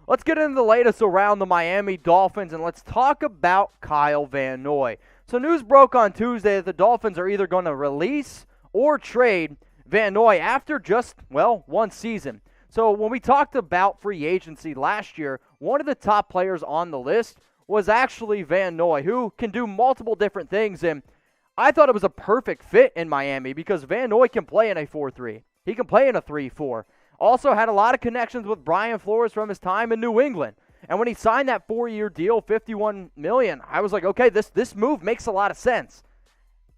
Let's get into the latest around the Miami Dolphins, and let's talk about Kyle Van Noy. So news broke on Tuesday that the Dolphins are either going to release or trade Van Noy after just, one season. So when we talked about free agency last year, one of the top players on the list was actually Van Noy, who can do multiple different things, and I thought it was a perfect fit in Miami because Van Noy can play in a 4-3. He can play in a 3-4. Also had a lot of connections with Brian Flores from his time in New England. And when he signed that 4-year deal, $51 million, I was like, okay, this move makes a lot of sense.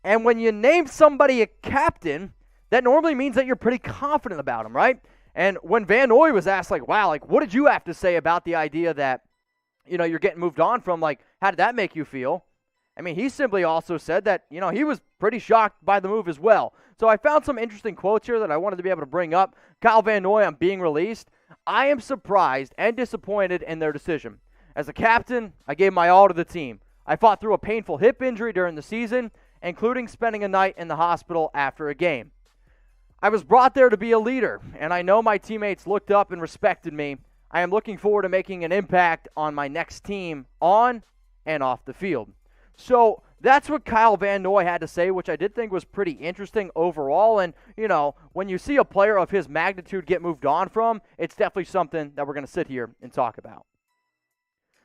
And when you name somebody a captain, that normally means that you're pretty confident about him, right? And when Van Noy was asked, what did you have to say about the idea that, you're getting moved on from, how did that make you feel? I mean, he simply also said that, he was pretty shocked by the move as well. So I found some interesting quotes here that I wanted to be able to bring up. Kyle Van Noy on being released. I am surprised and disappointed in their decision. As a captain, I gave my all to the team. I fought through a painful hip injury during the season, including spending a night in the hospital after a game. I was brought there to be a leader, and I know my teammates looked up and respected me. I am looking forward to making an impact on my next team on and off the field. So that's what Kyle Van Noy had to say, which I did think was pretty interesting overall. And, when you see a player of his magnitude get moved on from, it's definitely something that we're going to sit here and talk about.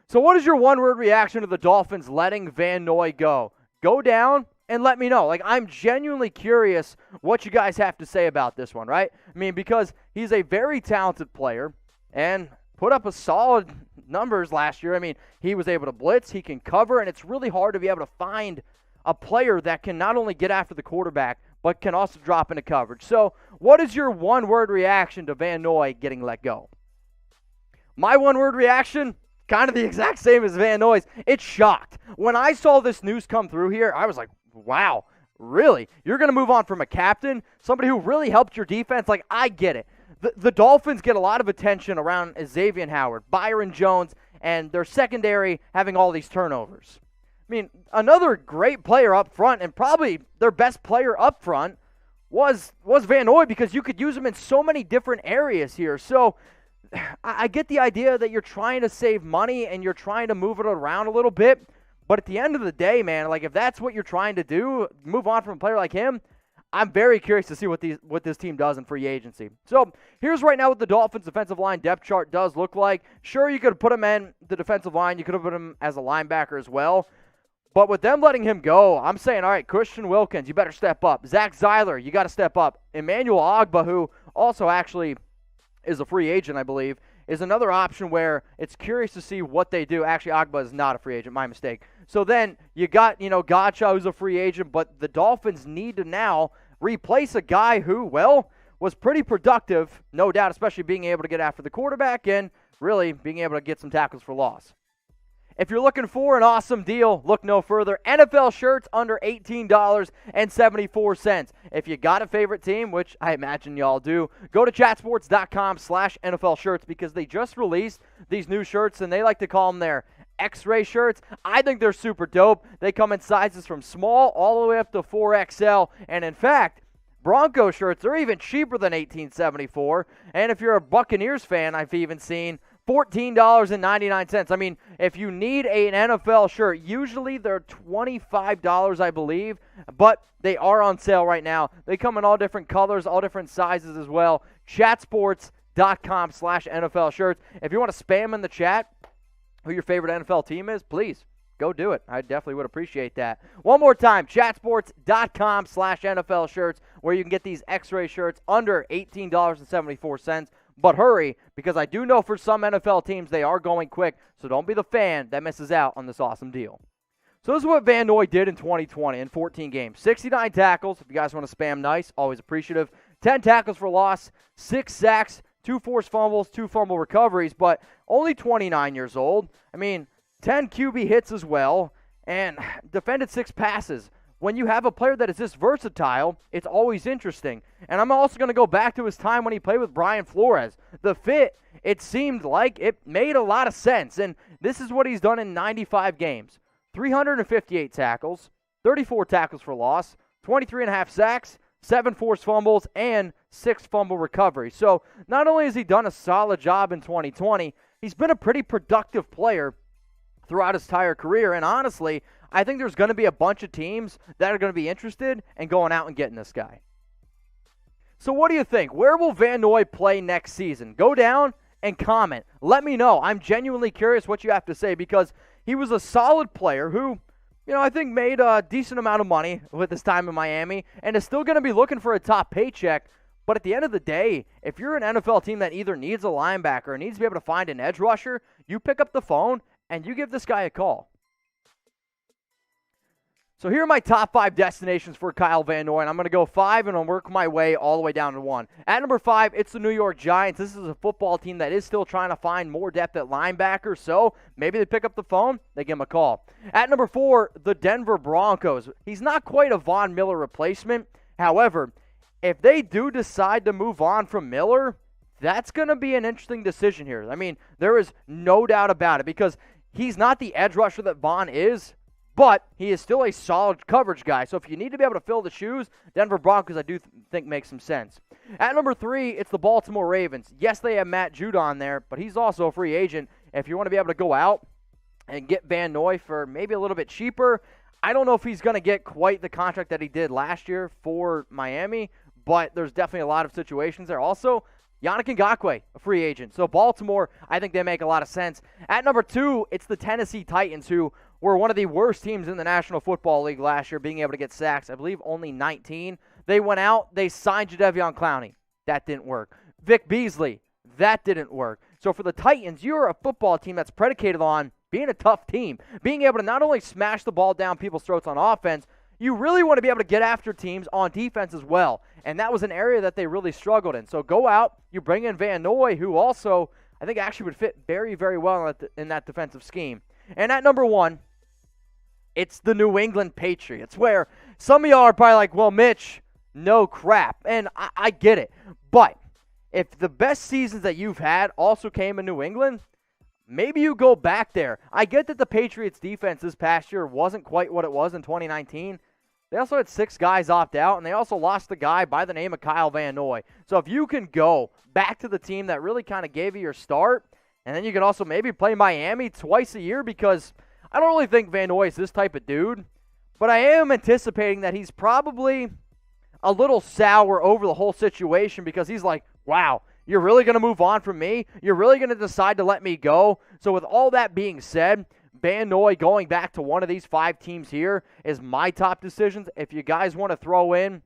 So what is your one-word reaction to the Dolphins letting Van Noy go? Go down and let me know. I'm genuinely curious what you guys have to say about this one, right? I mean, because he's a very talented player and put up a solid numbers last year. I mean, he was able to blitz, he can cover, and it's really hard to be able to find a player that can not only get after the quarterback, but can also drop into coverage. So what is your one-word reaction to Van Noy getting let go? My one-word reaction, kind of the exact same as Van Noy's. It's shocked. When I saw this news come through here, I was like, wow, really? You're going to move on from a captain, somebody who really helped your defense? I get it. The Dolphins get a lot of attention around Xavier Howard, Byron Jones, and their secondary having all these turnovers. I mean, another great player up front, and probably their best player up front, was Van Noy, because you could use him in so many different areas here. So I get the idea that you're trying to save money and you're trying to move it around a little bit, but at the end of the day, man, if that's what you're trying to do, move on from a player like him, I'm very curious to see what this team does in free agency. So here's right now what the Dolphins defensive line depth chart does look like. Sure, you could have put him in the defensive line. You could have put him as a linebacker as well. But with them letting him go, I'm saying, all right, Christian Wilkins, you better step up. Zach Zeiler, you got to step up. Emmanuel Ogbah, who also actually is a free agent, I believe, is another option where it's curious to see what they do. Actually, Ogbah is not a free agent, my mistake. So then you got, Gotcha, who's a free agent, but the Dolphins need to now replace a guy who, was pretty productive, no doubt, especially being able to get after the quarterback and really being able to get some tackles for loss. If you're looking for an awesome deal, look no further. NFL shirts under $18.74. If you got a favorite team, which I imagine y'all do, go to chatsports.com/NFL shirts because they just released these new shirts, and they like to call them their X-ray shirts. I think they're super dope. They come in sizes from small all the way up to 4XL. And in fact, Broncos shirts are even cheaper than $18.74. And if you're a Buccaneers fan, I've even seen $14.99. I mean, if you need an NFL shirt, usually they're $25, I believe, but they are on sale right now. They come in all different colors, all different sizes as well. Chatsports.com/NFL shirts. If you want to spam in the chat who your favorite NFL team is, please go do it. I definitely would appreciate that. One more time, chatsports.com/NFL shirts, where you can get these X-ray shirts under $18.74. But hurry, because I do know for some NFL teams they are going quick, so don't be the fan that misses out on this awesome deal. So this is what Van Noy did in 2020 in 14 games. 69 tackles, if you guys want to spam nice, always appreciative. 10 tackles for loss, 6 sacks, 2 forced fumbles, 2 fumble recoveries, but only 29 years old. I mean, 10 QB hits as well, and defended 6 passes. When you have a player that is this versatile, it's always interesting. And I'm also going to go back to his time when he played with Brian Flores. The fit, it seemed like it made a lot of sense. And this is what he's done in 95 games. 358 tackles, 34 tackles for loss, 23.5 sacks, 7 forced fumbles, and 6 fumble recoveries. So not only has he done a solid job in 2020, he's been a pretty productive player throughout his entire career. And honestly, I think there's going to be a bunch of teams that are going to be interested in going out and getting this guy. So what do you think? Where will Van Noy play next season? Go down and comment. Let me know. I'm genuinely curious what you have to say, because he was a solid player who, I think made a decent amount of money with his time in Miami and is still going to be looking for a top paycheck. But at the end of the day, if you're an NFL team that either needs a linebacker or needs to be able to find an edge rusher, you pick up the phone and you give this guy a call. So here are my top 5 destinations for Kyle Van Noy, and I'm going to go 5 and I'll work my way all the way down to 1. At number 5, it's the New York Giants. This is a football team that is still trying to find more depth at linebacker, so maybe they pick up the phone, they give him a call. At number 4, the Denver Broncos. He's not quite a Von Miller replacement. However, if they do decide to move on from Miller, that's going to be an interesting decision here. I mean, there is no doubt about it, because he's not the edge rusher that Von is, but he is still a solid coverage guy. So if you need to be able to fill the shoes, Denver Broncos I do think makes some sense. At number 3, it's the Baltimore Ravens. Yes, they have Matt Judon there, but he's also a free agent. If you want to be able to go out and get Van Noy for maybe a little bit cheaper, I don't know if he's going to get quite the contract that he did last year for Miami, but there's definitely a lot of situations there. Also, Yannick Ngakoue, a free agent. So Baltimore, I think they make a lot of sense. At number 2, it's the Tennessee Titans, who were one of the worst teams in the National Football League last year, being able to get sacks. I believe only 19. They went out, they signed Jadeveon Clowney. That didn't work. Vic Beasley, that didn't work. So for the Titans, you're a football team that's predicated on being a tough team, being able to not only smash the ball down people's throats on offense, you really want to be able to get after teams on defense as well. And that was an area that they really struggled in. So go out, you bring in Van Noy, who also I think actually would fit very, very well in that defensive scheme. And at number 1, it's the New England Patriots, where some of y'all are probably like, well, Mitch, no crap. And I get it. But if the best seasons that you've had also came in New England, maybe you go back there. I get that the Patriots defense this past year wasn't quite what it was in 2019. They also had 6 guys opt out, and they also lost the guy by the name of Kyle Van Noy. So if you can go back to the team that really kind of gave you your start, and then you can also maybe play Miami twice a year, because I don't really think Van Noy is this type of dude, but I am anticipating that he's probably a little sour over the whole situation, because he's like, wow, you're really going to move on from me? You're really going to decide to let me go? So with all that being said, Van Noy going back to one of these 5 teams here is my top decisions. If you guys want to throw in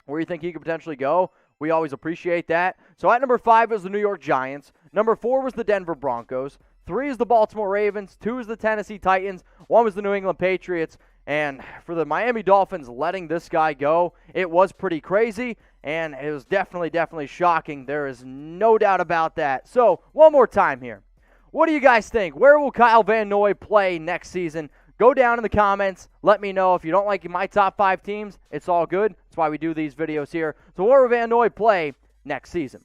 where you think he could potentially go, we always appreciate that. So at number 5 is the New York Giants. Number 4 was the Denver Broncos. 3 is the Baltimore Ravens. 2 is the Tennessee Titans. 1 was the New England Patriots. And for the Miami Dolphins letting this guy go, it was pretty crazy, and it was definitely shocking. There is no doubt about that. So one more time here. What do you guys think? Where will Kyle Van Noy play next season? Go down in the comments. Let me know. If you don't like my top 5 teams, it's all good. That's why we do these videos here. So where will Van Noy play next season?